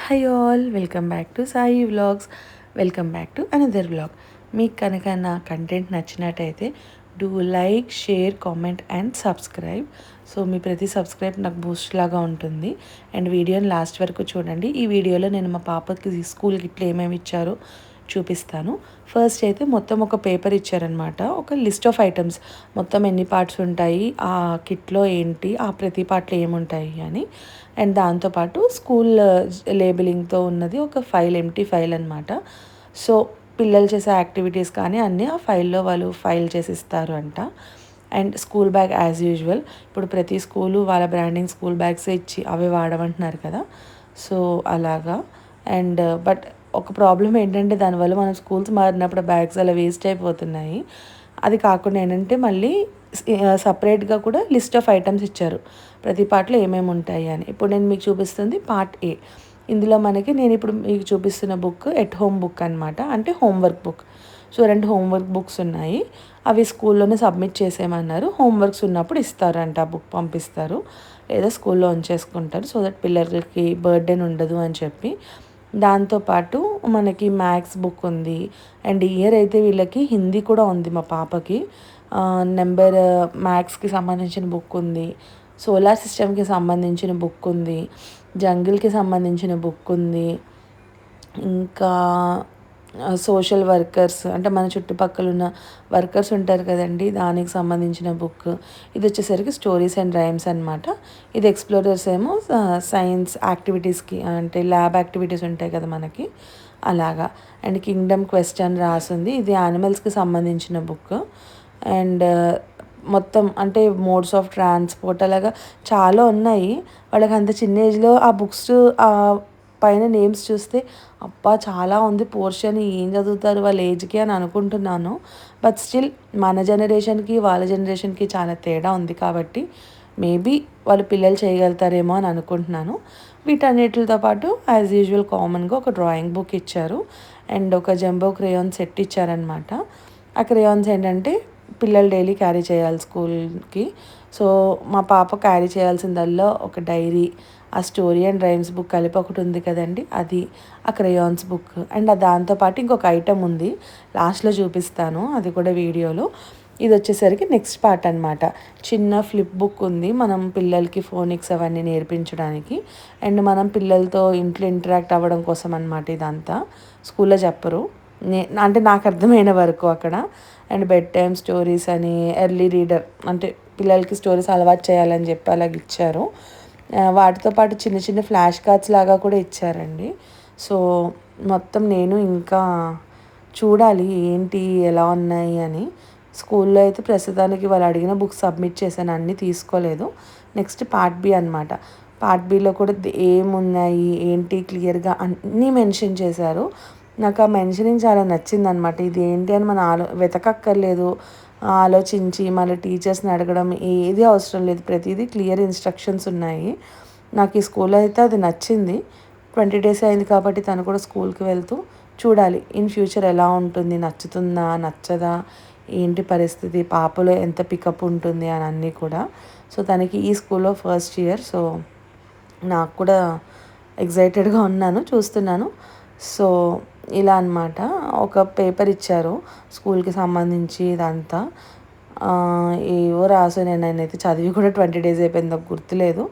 Hi all, welcome back to Sai vlogs. Welcome back to another vlog. మీకు కనుక నా content నచ్చినట్టయితే do like, share, comment and subscribe. So మీ ప్రతి subscribe నాకు బూస్ట్ లాగా ఉంటుంది. అండ్ వీడియోని లాస్ట్ వరకు చూడండి. ఈ వీడియోలో నేను మా పాపకి స్కూల్కి ఇట్లా ఏమేమి ఇచ్చారో చూపిస్తాను. ఫస్ట్ అయితే మొత్తం ఒక పేపర్ ఇచ్చారనమాట, ఒక లిస్ట్ ఆఫ్ ఐటమ్స్, మొత్తం ఎన్ని పార్ట్స్ ఉంటాయి, ఆ కిట్లో ఏంటి, ఆ ప్రతి పార్ట్లో ఏముంటాయి అని. అండ్ దాంతోపాటు స్కూల్ లేబులింగ్తో ఉన్నది ఒక ఫైల్, ఎంటీ ఫైల్ అనమాట. సో పిల్లలు చేసే యాక్టివిటీస్ కానీ అన్నీ ఆ ఫైల్లో వాళ్ళు ఫైల్ చేసి ఇస్తారు అంట. And school bag as usual, ఇప్పుడు ప్రతి స్కూలు వాళ్ళ బ్రాండింగ్ స్కూల్ బ్యాగ్సే ఇచ్చి అవే వాడమంటున్నారు కదా, సో అలాగా. అండ్ బట్ ఒక ప్రాబ్లం ఏంటంటే దానివల్ల మనం స్కూల్స్ మారినప్పుడు బ్యాగ్స్ అలా వేస్ట్ అయిపోతున్నాయి. అది కాకుండా ఏంటంటే మళ్ళీ సపరేట్గా కూడా లిస్ట్ ఆఫ్ ఐటమ్స్ ఇచ్చారు, ప్రతి పార్ట్లో ఏమేమి ఉంటాయి అని. ఇప్పుడు నేను మీకు చూపిస్తుంది పార్ట్ ఏ. ఇందులో మనకి నేను ఇప్పుడు మీకు చూపిస్తున్న బుక్ ఎట్ హోమ్ బుక్ అనమాట, అంటే homework book. So 2 homework books ఉన్నాయి, అవి స్కూల్లోనే సబ్మిట్ చేసేయమన్నారు. హోంవర్క్స్ ఉన్నప్పుడు ఇస్తారంట, ఆ బుక్ పంపిస్తారు, లేదా స్కూల్లో ఉంచేసుకుంటారు, సో దట్ పిల్లలకి బర్డెన్ ఉండదు అని చెప్పి. దాంతోపాటు మనకి మ్యాథ్స్ బుక్ ఉంది. అండ్ ఇయర్ అయితే వీళ్ళకి హిందీ కూడా ఉంది మా పాపకి. నెంబర్ మ్యాథ్స్కి సంబంధించిన బుక్ ఉంది, సోలార్ సిస్టమ్కి సంబంధించిన బుక్ ఉంది, జంగిల్కి సంబంధించిన బుక్ ఉంది, ఇంకా సోషల్ వర్కర్స్ అంటే మన చుట్టుపక్కల ఉన్న వర్కర్స్ ఉంటారు కదండి, దానికి సంబంధించిన బుక్. ఇది వచ్చేసరికి స్టోరీస్ అండ్ రైమ్స్ అనమాట. ఇది ఎక్స్ప్లోరర్స్ ఏమో సైన్స్ యాక్టివిటీస్కి, అంటే ల్యాబ్ యాక్టివిటీస్ ఉంటాయి కదా మనకి, అలాగా. అండ్ కింగ్డమ్ క్వెస్ట్ రాసింది, ఇది యానిమల్స్కి సంబంధించిన బుక్. అండ్ మొత్తం అంటే మోడ్స్ ఆఫ్ ట్రాన్స్పోర్ట్ అలాగా చాలా ఉన్నాయి. వాళ్ళకి అంత చిన్న ఏజ్లో ఆ బుక్స్ పైన నేమ్స్ చూస్తే అబ్బా చాలా ఉంది పోర్షన్, ఏం చదువుతారు వాళ్ళ ఏజ్కి అని అనుకుంటున్నాను. బట్ స్టిల్ మన జనరేషన్కి వాళ్ళ జనరేషన్కి చాలా తేడా ఉంది కాబట్టి మేబీ వాళ్ళు పిల్లలు చేయగలుగుతారేమో అని అనుకుంటున్నాను. వీటన్నిటితో పాటు యాజ్ యూజువల్ కామన్గా ఒక డ్రాయింగ్ బుక్ ఇచ్చారు. అండ్ ఒక జంబో క్రేయాన్ సెట్ ఇచ్చారనమాట. ఆ క్రేయాన్స్ ఏంటంటే పిల్లలు డైలీ క్యారీ చేయాలి స్కూల్కి. సో మా పాప క్యారీ చేయాల్సిందల్లా ఒక డైరీ, ఆ స్టోరీ అండ్ రైమ్స్ బుక్ కలిపి ఒకటి ఉంది కదండి, అది ఆ క్రేయాన్స్ బుక్. అండ్ దాంతోపాటు ఇంకొక ఐటమ్ ఉంది, లాస్ట్లో చూపిస్తాను అది కూడా వీడియోలో. ఇది వచ్చేసరికి నెక్స్ట్ పార్ట్ అనమాట. చిన్న ఫ్లిప్ బుక్ ఉంది, మనం పిల్లలకి ఫోనిక్స్ అవన్నీ నేర్పించడానికి. అండ్ మనం పిల్లలతో ఇంట్లో ఇంటరాక్ట్ అవ్వడం కోసం అనమాట ఇదంతా. స్కూల్లో చెప్పరు, అంటే నాకు అర్థమైన వరకు అక్కడ. అండ్ బెడ్ టైమ్ స్టోరీస్ అని, ఎర్లీ రీడర్ అంటే పిల్లలకి స్టోరీస్ అలవాటు చేయాలని చెప్పి అలాగ ఇచ్చారు. వాటితో పాటు చిన్న చిన్న ఫ్లాష్ కార్డ్స్ లాగా కూడా ఇచ్చారండి. సో మొత్తం నేను ఇంకా చూడాలి ఏంటి ఎలా ఉన్నాయి అని. స్కూల్లో అయితే ప్రస్తుతానికి వాళ్ళు అడిగిన బుక్స్ సబ్మిట్ చేశాను, అన్నీ తీసుకోలేదు. నెక్స్ట్ పార్ట్ బి అనమాట. పార్ట్ బిలో కూడా ఏమున్నాయి ఏంటి క్లియర్గా అన్నీ మెన్షన్ చేశారు. నాకు ఆ మెన్షనింగ్ చాలా నచ్చిందనమాట. ఇది ఏంటి అని మనం వెతకక్కర్లేదు, ఆలోచించి మళ్ళీ టీచర్స్ని అడగడం ఏది అవసరం లేదు, ప్రతిదీ క్లియర్ ఇన్స్ట్రక్షన్స్ ఉన్నాయి. నాకు ఈ స్కూల్లో అయితే అది నచ్చింది. 20 days అయింది కాబట్టి తను కూడా స్కూల్కి వెళ్తూ చూడాలి ఇన్ ఫ్యూచర్ ఎలా ఉంటుంది, నచ్చుతుందా నచ్చదా, ఏంటి పరిస్థితి, పాపలో ఎంత పికప్ ఉంటుంది అని అన్నీ కూడా. సో తనకి ఈ స్కూల్లో ఫస్ట్ ఇయర్, సో నాకు కూడా ఎగ్జైటెడ్గా ఉన్నాను, చూస్తున్నాను. సో ఇలా అనమాట. ఒక పేపర్ ఇచ్చారు స్కూల్కి సంబంధించి ఇదంతా. ఏవో రాసు, నేనైతే చదివి కూడా 20 days అయిపోయింది, నాకు గుర్తులేదు.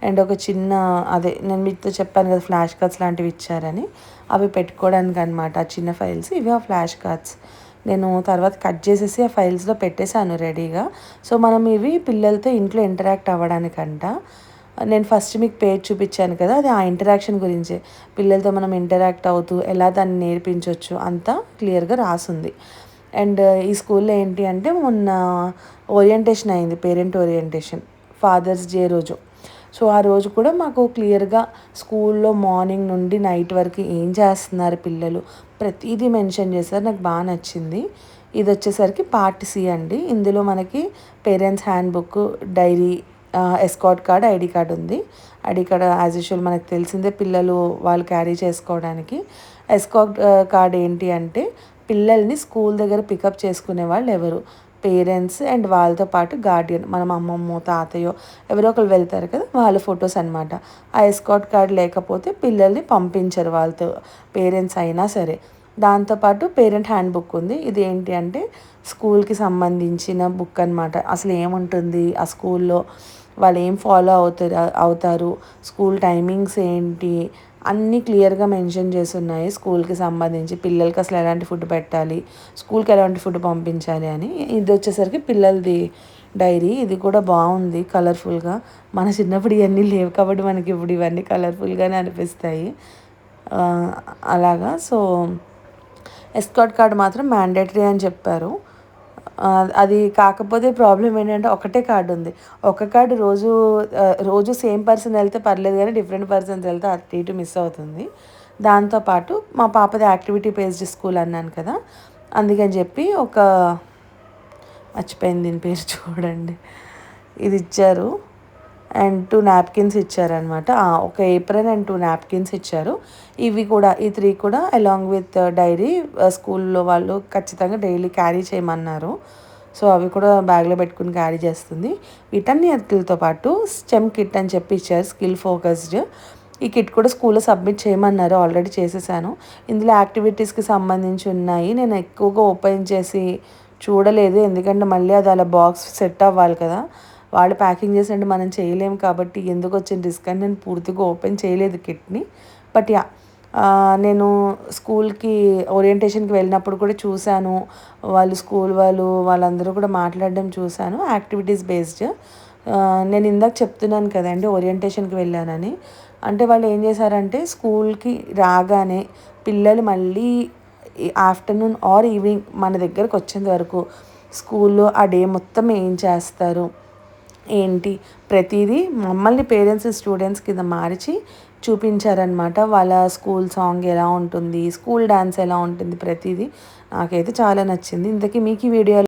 అండ్ ఒక చిన్న అదే నేను మీతో చెప్పాను కదా ఫ్లాష్ కార్డ్స్ లాంటివి ఇచ్చారని, అవి పెట్టుకోవడానికి అనమాట ఆ చిన్న ఫైల్స్. ఇవి ఆ ఫ్లాష్ కార్డ్స్ నేను తర్వాత కట్ చేసేసి ఆ ఫైల్స్లో పెట్టేశాను రెడీగా. సో మనం ఇవి పిల్లలతో ఇంట్లో ఇంటరాక్ట్ అవ్వడానికంట. నేను ఫస్ట్ మీకు పేజ్ చూపించాను కదా, అది ఆ ఇంటరాక్షన్ గురించే. పిల్లలతో మనం ఇంటరాక్ట్ అవుతూ ఎలా దాన్ని నేర్పించవచ్చు అంతా క్లియర్గా రాసుంది. అండ్ ఈ స్కూల్లో ఏంటి అంటే మొన్న ఓరియంటేషన్ అయింది, పేరెంట్ ఓరియంటేషన్, ఫాదర్స్ డే రోజు. సో ఆ రోజు కూడా మాకు క్లియర్గా స్కూల్లో మార్నింగ్ నుండి నైట్ వరకు ఏం చేస్తున్నారు పిల్లలు ప్రతిదీ మెన్షన్ చేశారు, నాకు బాగా నచ్చింది. ఇది వచ్చేసరికి పార్ట్ సి అండి. ఇందులో మనకి parents hand book, diary, escort card, ID card ఉంది. ఐడి కార్డ్ యాజ్ యూజువల్ మనకు తెలిసిందే, పిల్లలు వాళ్ళు క్యారీ చేసుకోవడానికి. ఎస్కాట్ కార్డ్ ఏంటి అంటే పిల్లల్ని స్కూల్ దగ్గర పికప్ చేసుకునే వాళ్ళు ఎవరు, పేరెంట్స్ అండ్ వాళ్ళతో పాటు గార్డియన్, మనం అమ్మమ్మో తాతయ్యో ఎవరో ఒకరు వెళ్తారు కదా, వాళ్ళ ఫొటోస్ అనమాట. ఆ ఎస్కాట్ కార్డ్ లేకపోతే పిల్లల్ని పంపించరు వాళ్ళతో, పేరెంట్స్ అయినా సరే. దాంతోపాటు పేరెంట్ హ్యాండ్ బుక్ ఉంది. ఇది ఏంటి అంటే స్కూల్కి సంబంధించిన బుక్ అనమాట. అసలు ఏముంటుంది ఆ స్కూల్లో, వాళ్ళు ఏం ఫాలో అవుతారు, స్కూల్ టైమింగ్స్ ఏంటి, అన్నీ క్లియర్గా మెన్షన్ చేసి ఉన్నాయి స్కూల్కి సంబంధించి. పిల్లలకి అసలు ఎలాంటి ఫుడ్ పెట్టాలి, స్కూల్కి ఎలాంటి ఫుడ్ పంపించాలి అని. ఇది వచ్చేసరికి పిల్లలది డైరీ. ఇది కూడా బాగుంది కలర్ఫుల్గా. మన చిన్నప్పుడు ఇవన్నీ లేవు కాబట్టి మనకి ఇప్పుడు ఇవన్నీ కలర్ఫుల్గానే అనిపిస్తాయి. అలాగా. సో ఎస్కాట్ కార్డ్ మాత్రం మ్యాండేటరీ అని చెప్పారు. అది కాకపోతే ప్రాబ్లం ఏంటంటే ఒకటే కార్డు ఉంది. ఒక కార్డు రోజు సేమ్ పర్సన్ వెళ్తే పర్లేదు, కానీ డిఫరెంట్ పర్సన్స్ వెళ్తే అటు ఇటు మిస్ అవుతుంది. దాంతోపాటు మా పాపది యాక్టివిటీ బేస్డ్ స్కూల్ అన్నాను కదా, అందుకని చెప్పి మర్చిపోయింది దీని పేరు చూడండి, ఇది ఇచ్చారు. అండ్ 2 నాప్కిన్స్ ఇచ్చారనమాట. ఒక ఏప్రిన్ అండ్ 2 నాప్కిన్స్ ఇచ్చారు. ఇవి కూడా, ఈ 3 కూడా అలాంగ్ విత్ డైరీ స్కూల్లో వాళ్ళు ఖచ్చితంగా డైలీ క్యారీ చేయమన్నారు. సో అవి కూడా బ్యాగ్లో పెట్టుకుని క్యారీ చేస్తుంది. వీటన్నిటితో పాటు స్టెమ్ కిట్ అని చెప్పి ఇచ్చారు, స్కిల్ ఫోకస్డ్. ఈ కిట్ కూడా స్కూల్లో సబ్మిట్ చేయమన్నారు, ఆల్రెడీ చేసేసాను. ఇందులో యాక్టివిటీస్కి సంబంధించి ఉన్నాయి. నేను ఎక్కువగా ఓపెన్ చేసి చూడలేదు, ఎందుకంటే మళ్ళీ అది అలా బాక్స్ సెట్ అవ్వాలి కదా, వాళ్ళు ప్యాకింగ్ చేసినట్టు మనం చేయలేము కాబట్టి ఎందుకు వచ్చిన రిస్క్ అని నేను పూర్తిగా ఓపెన్ చేయలేదు కిట్ని. బట్ యా, నేను స్కూల్కి ఓరియంటేషన్కి వెళ్ళినప్పుడు కూడా చూశాను, స్కూల్ వాళ్ళందరూ కూడా మాట్లాడడం చూశాను, యాక్టివిటీస్ బేస్డ్. నేను ఇందాక చెప్తున్నాను కదండి ఓరియంటేషన్కి వెళ్ళానని. అంటే వాళ్ళు ఏం చేశారంటే స్కూల్కి రాగానే పిల్లలు మళ్ళీ ఆఫ్టర్నూన్ ఆర్ ఈవినింగ్ మన దగ్గరకు వచ్చేంత వరకు స్కూల్లో ఆ డే మొత్తం ఏం చేస్తారు ఏంటి ప్రతిదీ మమ్మల్ని పేరెంట్స్ స్టూడెంట్స్ కింద మార్చి చూపించారనమాట. వాళ్ళ స్కూల్ సాంగ్ ఎలా ఉంటుంది, స్కూల్ డాన్స్ ఎలా ఉంటుంది, ప్రతిదీ నాకైతే చాలా నచ్చింది. ఇంతకీ మీకు ఈ వీడియో